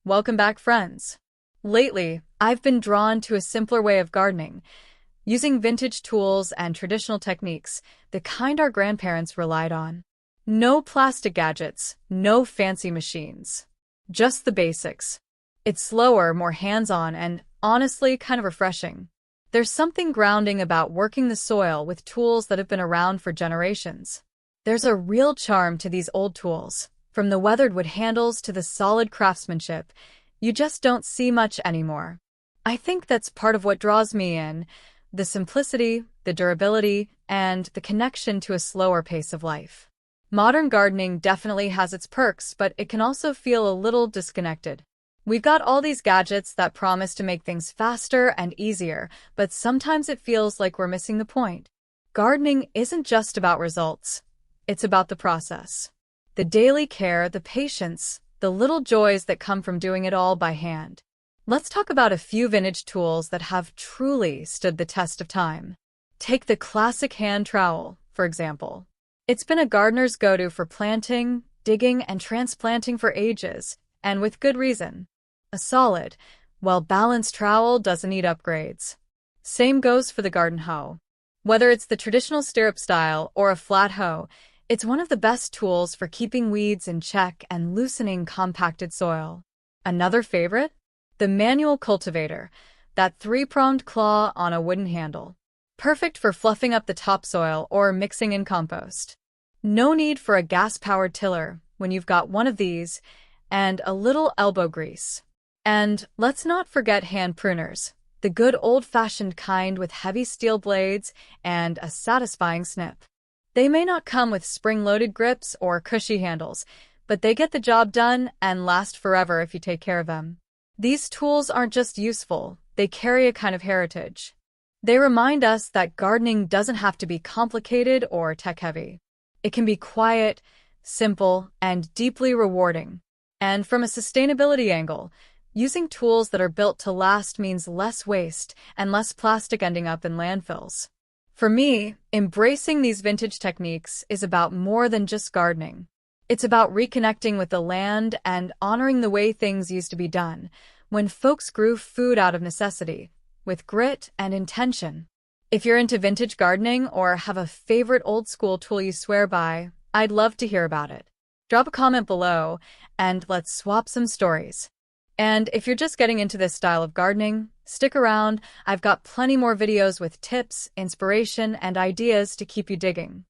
Welcome back, friends. Lately, I've been drawn to a simpler way of gardening, using vintage tools and traditional techniques, the kind our grandparents relied on. No plastic gadgets, no fancy machines. Just the basics. It's slower, more hands-on, and honestly kind of refreshing. There's something grounding about working the soil with tools that have been around for generations. There's a real charm to these old tools. From the weathered wood handles to the solid craftsmanship, you just don't see much anymore. I think that's part of what draws me in, the simplicity, the durability, and the connection to a slower pace of life. Modern gardening definitely has its perks, but it can also feel a little disconnected. We've got all these gadgets that promise to make things faster and easier, but sometimes it feels like we're missing the point. Gardening isn't just about results. It's about the process. The daily care, the patience, the little joys that come from doing it all by hand. Let's talk about a few vintage tools that have truly stood the test of time. Take the classic hand trowel, for example. It's been a gardener's go-to for planting, digging, and transplanting for ages, and with good reason. A solid, well-balanced trowel doesn't need upgrades. Same goes for the garden hoe. Whether it's the traditional stirrup style or a flat hoe, it's one of the best tools for keeping weeds in check and loosening compacted soil. Another favorite? The manual cultivator, that three-pronged claw on a wooden handle. Perfect for fluffing up the topsoil or mixing in compost. No need for a gas-powered tiller when you've got one of these and a little elbow grease. And let's not forget hand pruners, the good old-fashioned kind with heavy steel blades and a satisfying snip. They may not come with spring-loaded grips or cushy handles, but they get the job done and last forever if you take care of them. These tools aren't just useful, they carry a kind of heritage. They remind us that gardening doesn't have to be complicated or tech-heavy. It can be quiet, simple, and deeply rewarding. And from a sustainability angle, using tools that are built to last means less waste and less plastic ending up in landfills. For me, embracing these vintage techniques is about more than just gardening. It's about reconnecting with the land and honoring the way things used to be done, when folks grew food out of necessity, with grit and intention. If you're into vintage gardening or have a favorite old-school tool you swear by, I'd love to hear about it. Drop a comment below, and let's swap some stories. And if you're just getting into this style of gardening, stick around. I've got plenty more videos with tips, inspiration, and ideas to keep you digging.